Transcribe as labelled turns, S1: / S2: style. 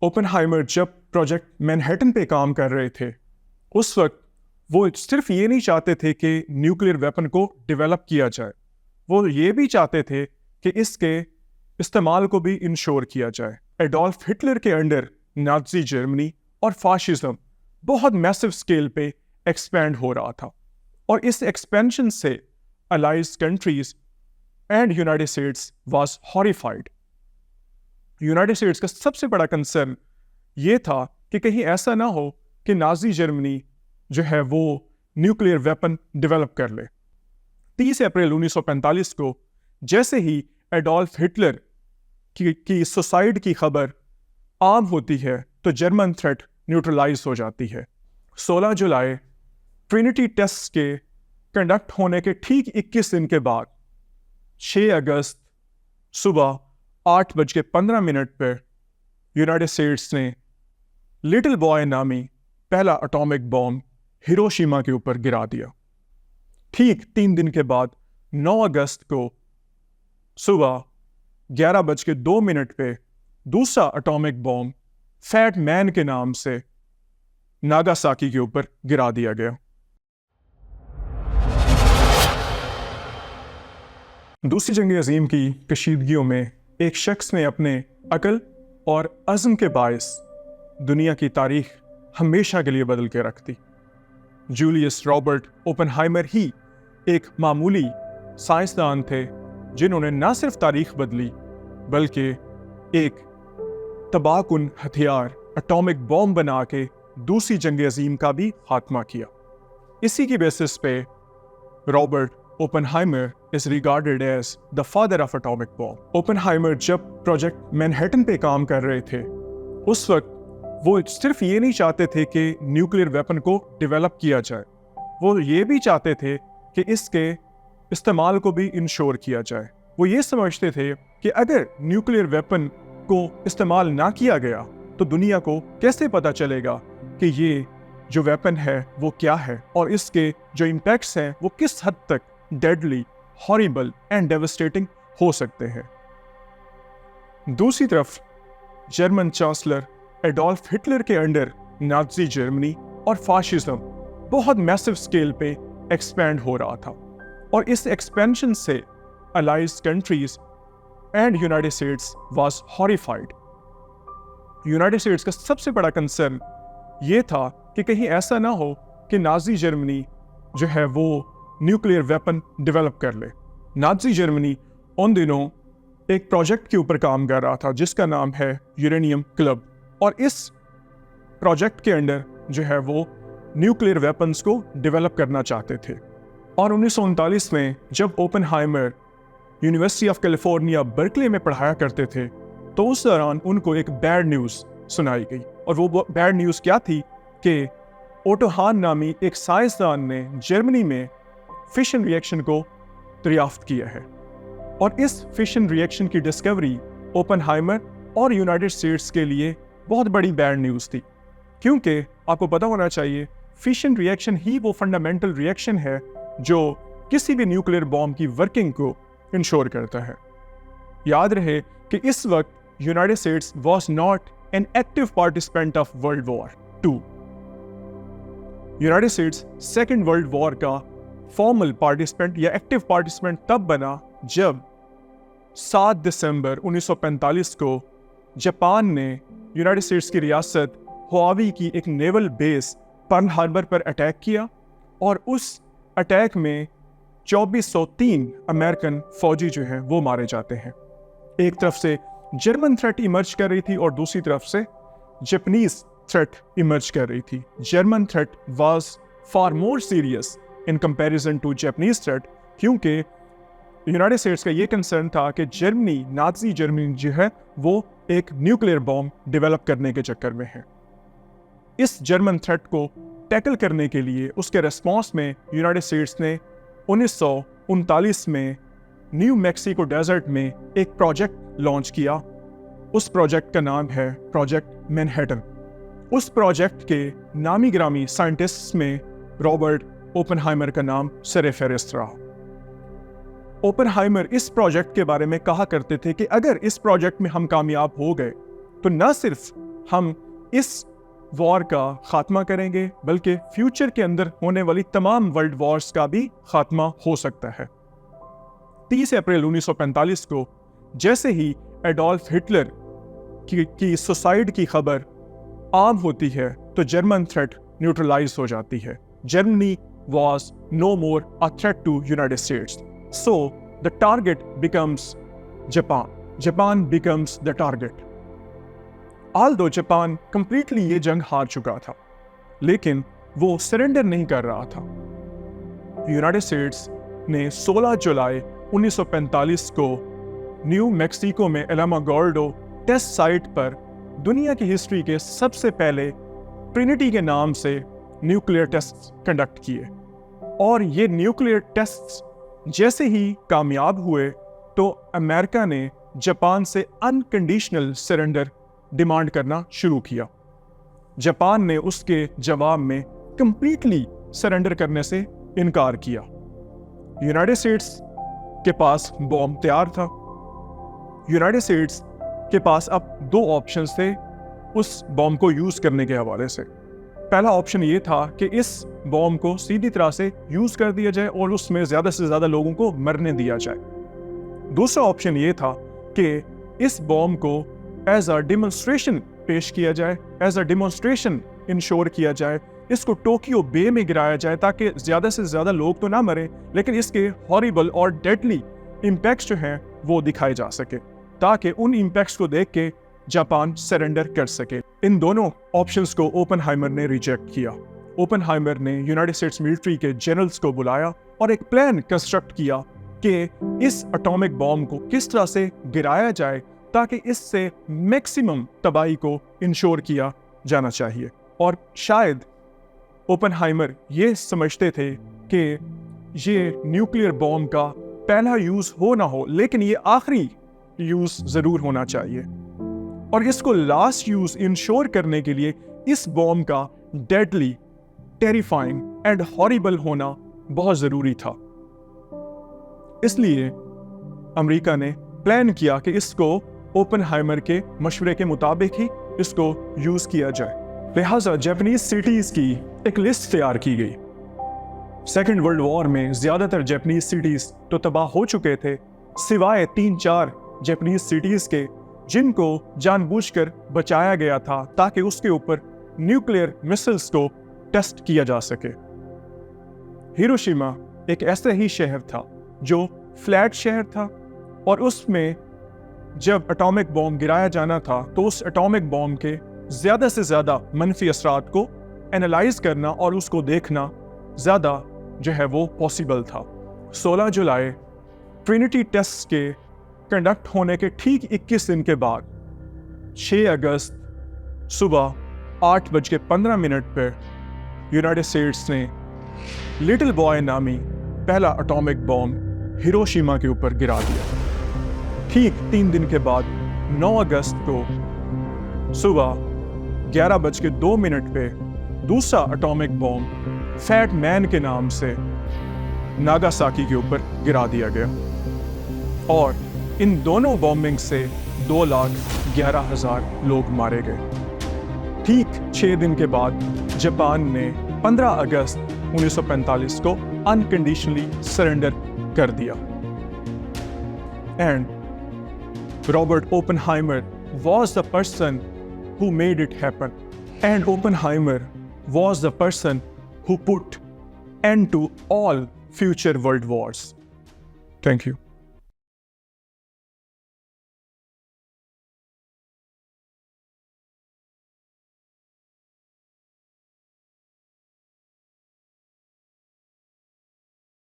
S1: Oppenheimer जब project Manhattan पे काम कर रहे थे, उस वक्त वो सिर्फ ये नहीं चाहते थे कि न्यूक्लियर वेपन को डेवलप किया जाए, वो ये भी चाहते थे कि इसके इस्तेमाल को भी इंश्योर किया जाए। एडोल्फ हिटलर के अंडर नाज़ी जर्मनी और फाशिज्म बहुत मैसिव स्केल पे एक्सपैंड हो रहा था, और इस एक्सपेंशन से allies countries and United States was horrified. United States का सबसे बड़ा कंसर्न ये था कि कहीं ऐसा ना हो कि नाज़ी जर्मनी जो है वो न्यूक्लियर वेपन डेवलप कर ले। 30 अप्रैल 1945 को जैसे ही एडोल्फ हिटलर की सुसाइड की खबर आम होती है तो जर्मन थ्रेट न्यूट्रलाइज हो जाती है। 16 जुलाई ट्रिनिटी टेस्ट के कंडक्ट होने के ठीक 21 दिन के बाद 6 अगस्त सुबह 8:15 पर यूनाइटेड स्टेट्स ने लिटिल बॉय नामी पहला एटॉमिक बॉम्ब हिरोशिमा के ऊपर गिरा दिया। ठीक 3 दिन के बाद 9 अगस्त को सुबह 11:02 पे दूसरा एटॉमिक बॉम्ब फैट मैन के नाम से नागासाकी के ऊपर गिरा दिया गया। दूसरी जंग अजीम की कशीदगियों में एक शख्स ने अपने अकल और अज़्म के बायस दुनिया की तारीख हमेशा के लिए बदल के रख दी। जूलियस रॉबर्ट ओपेनहाइमर ही एक मामूली साइंसदान थे जिन्होंने न सिर्फ तारीख बदली बल्कि एक तबाहकुन हथियार एटॉमिक बॉम्ब बना के दूसरी जंग अजीम का भी खात्मा किया। इसी की बेसिस पे Robert Oppenheimer is regarded as the father of atomic bomb. Oppenheimer जब प्रोजेक्ट मैनहट्टन पे काम कर रहे थे, उस वक्त वो सिर्फ ये नहीं चाहते थे कि न्यूक्लियर वेपन को डेवलप किया जाए, वो ये भी चाहते थे कि इसके इस्तेमाल को भी इंश्योर किया जाए। वो ये समझते थे कि अगर न्यूक्लियर वेपन को इस्तेमाल ना किया गया तो दुनिया को कैसे पता चलेगा कि ये जो वेपन है वो क्या है और इसके जो इम्पैक्ट्स हैं वो किस हद तक डेडली, हॉरिबल एंड डेवस्टेटिंग हो सकते हैं। दूसरी तरफ जर्मन चांसलर एडोल्फ हिटलर के अंडर नाज़ी जर्मनी और फाशिज्म बहुत मैसिव स्केल पे एक्सपैंड हो रहा था, और इस एक्सपेंशन से allies countries and United States was horrified. United States का सबसे बड़ा कंसर्न ये था कि कहीं ऐसा ना हो कि नाज़ी जर्मनी जो है वो न्यूक्लियर वेपन डेवलप कर ले। नाज़ी जर्मनी उन दिनों एक प्रोजेक्ट के ऊपर काम कर रहा था जिसका नाम है यूरेनियम क्लब, और इस प्रोजेक्ट के अंडर जो है वो न्यूक्लियर वेपन्स को डेवलप करना चाहते थे। और 1939 में जब Oppenheimer university of California Berkeley में पढ़ाया करते थे तो उस दौरान उनको एक बैड न्यूज़ सुनाई गई, और वो बैड न्यूज़ क्या थी कि ओटो हान नामी एक साइंसदान ने जर्मनी में फिशन रिएक्शन को दरियाफ्त किया है, और इस फिशन रिएक्शन की डिस्कवरी ओपेनहाइमर और यूनाइटेड स्टेट्स के लिए बहुत बड़ी बैड न्यूज़ थी, क्योंकि आपको पता होना चाहिए फिशन रिएक्शन ही वो फंडामेंटल रिएक्शन है जो किसी भी न्यूक्लियर बॉम्ब की वर्किंग को इंश्योर करता है। याद रहे कि इस वक्त United States was not an active participant of world war 2। United states second world war का फॉर्मल पार्टिसिपेंट या एक्टिव पार्टिसिपेंट तब बना जब 7 दिसंबर 1945 को जापान ने यूनाइटेड स्टेट्स की रियासत हुआवी की एक नेवल बेस पर्ल हार्बर पर अटैक किया, और उस अटैक में 2403 अमेरिकन फौजी जो हैं वो मारे जाते हैं। एक तरफ से जर्मन थ्रेट इमर्ज कर रही थी और दूसरी तरफ से जापानीज थ्रेट इमर्ज कर रही थी। German threat was far more serious in comparison to Japanese threat, क्योंकि यूनाइटेड स्टेट्स का ये कंसर्न था कि जर्मनी, नाज़ी जर्मनी जो है वो एक न्यूक्लियर बॉम्ब डेवलप करने के चक्कर में है। इस जर्मन थ्रेट को टैकल करने के लिए उसके रिस्पॉन्स में यूनाइटेड स्टेट्स ने 1939 में न्यू मैक्सिको डेजर्ट में एक प्रोजेक्ट लॉन्च किया। उस प्रोजेक्ट का नाम है प्रोजेक्ट मैनहट्टन। उस प्रोजेक्ट के नामी ग्रामी साइंटिस्ट्स में रॉबर्ट ओपेनहाइमर का नाम सर-ए-फेहरिस्त रहा। ओपेनहाइमर इस प्रोजेक्ट के बारे में कहा करते थे कि अगर इस प्रोजेक्ट में हम कामयाब हो गए तो न सिर्फ हम इस वॉर का खात्मा करेंगे, बल्कि फ्यूचर के अंदर होने वाली तमाम वर्ल्ड वॉर्स का भी खात्मा हो सकता है। 30 अप्रैल 1945 को जैसे ही एडोल्फ हिटलर की सुसाइड की खबर आम होती है तो जर्मन थ्रेट न्यूट्रलाइज हो जाती है। Germany was no more a threat to United States. So the target becomes Japan. Japan becomes the target. Although Japan completely ये जंग हार चुका था, लेकिन वो सरेंडर नहीं कर रहा था। यूनाइटेड स्टेट्स ने 16 जुलाई 1945 को न्यू मैक्सिको में एलामोगोर्डो टेस्ट साइट पर दुनिया की हिस्ट्री के सबसे पहले ट्रिनिटी के नाम से न्यूक्लियर टेस्ट कंडक्ट किए, और ये न्यूक्लियर टेस्ट जैसे ही कामयाब हुए तो अमेरिका ने जापान से अनकंडीशनल सरेंडर डिमांड करना शुरू किया। जापान ने उसके जवाब में कंप्लीटली सरेंडर करने से इनकार किया। यूनाइटेड स्टेट्स के पास बॉम्ब तैयार था। यूनाइटेड स्टेट्स के पास अब दो ऑप्शंस थे उस बॉम्ब को यूज करने के हवाले से। पहला ऑप्शन ये था कि इस बॉम्ब को सीधी तरह से यूज कर दिया जाए और उसमें ज्यादा से ज्यादा लोगों को मरने दिया जाए। दूसरा ऑप्शन ये था कि इस बॉम्ब को एज अ डेमोन्स्ट्रेशन पेश किया जाए, एज अ डेमोन्स्ट्रेशन इंश्योर किया जाए, इसको टोक्यो बे में गिराया जाए ताकि ज्यादा से ज्यादा लोग तो ना मरें, लेकिन इसके हॉरिबल और डेडली इम्पैक्ट्स जो हैं वो दिखाए जा सके, ताकि उन इम्पैक्ट्स को देख के जापान सरेंडर कर सके। इन दोनों ऑप्शंस को ओपेनहाइमर ने रिजेक्ट किया। ओपेनहाइमर ने यूनाइटेड स्टेट्स मिलिट्री के जनरल्स को बुलाया और एक प्लान कंस्ट्रक्ट किया कि इस एटॉमिक बॉम्ब को किस तरह से गिराया जाए ताकि इससे मैक्सिमम तबाही को इंश्योर किया जाना चाहिए। और शायद ओपेनहाइमर ये समझते थे कि ये न्यूक्लियर बॉम्ब का पहला यूज हो ना हो, लेकिन ये आखिरी यूज जरूर होना चाहिए, और इसको लास्ट यूज इंश्योर करने के लिए इस बॉम्ब का डेडली, टेरिफाइंग एंड हॉरिबल होना बहुत जरूरी था। इसलिए अमेरिका ने प्लान किया कि इसको ओपेनहाइमर के मशवरे के मुताबिक ही इसको यूज किया जाए। लिहाजा जापानीज सिटीज की एक लिस्ट तैयार की गई। सेकेंड वर्ल्ड वॉर में ज्यादातर जापानीज सिटीज तो तबाह हो चुके थे, सिवाय 3-4 जापानीज सिटीज के जिनको जानबूझकर बचाया गया था ताकि उसके ऊपर न्यूक्लियर मिसाइल्स को टेस्ट किया जा सके। हिरोशिमा एक ऐसा ही शहर था जो फ्लैट शहर था, और उसमें जब एटॉमिक बॉम्ब गिराया जाना था तो उस एटॉमिक बॉम्ब के ज्यादा से ज्यादा मनफी असरात को एनालाइज करना और उसको देखना ज्यादा जो है वो पॉसिबल था। 16 जुलाई ट्रिनिटी टेस्ट के कंडक्ट होने के ठीक 21 दिन के बाद 6 अगस्त सुबह 8:15 पर यूनाइटेड स्टेट्स ने लिटिल बॉय नामी पहला एटॉमिक बॉम्ब हिरोशिमा के ऊपर गिरा दिया। ठीक 3 दिन के बाद 9 अगस्त को सुबह 11:02 पे दूसरा एटॉमिक बॉम्ब फैट मैन के नाम से नागासाकी के ऊपर गिरा दिया गया, और इन दोनों बॉम्बिंग से 2,11,000 लोग मारे गए। ठीक 6 दिन के बाद जापान ने 15 अगस्त 1945 को अनकंडीशनली सरेंडर कर दिया। And Robert Oppenheimer was the person who made it happen, and Oppenheimer was the person who put end to all future world wars. Thank you.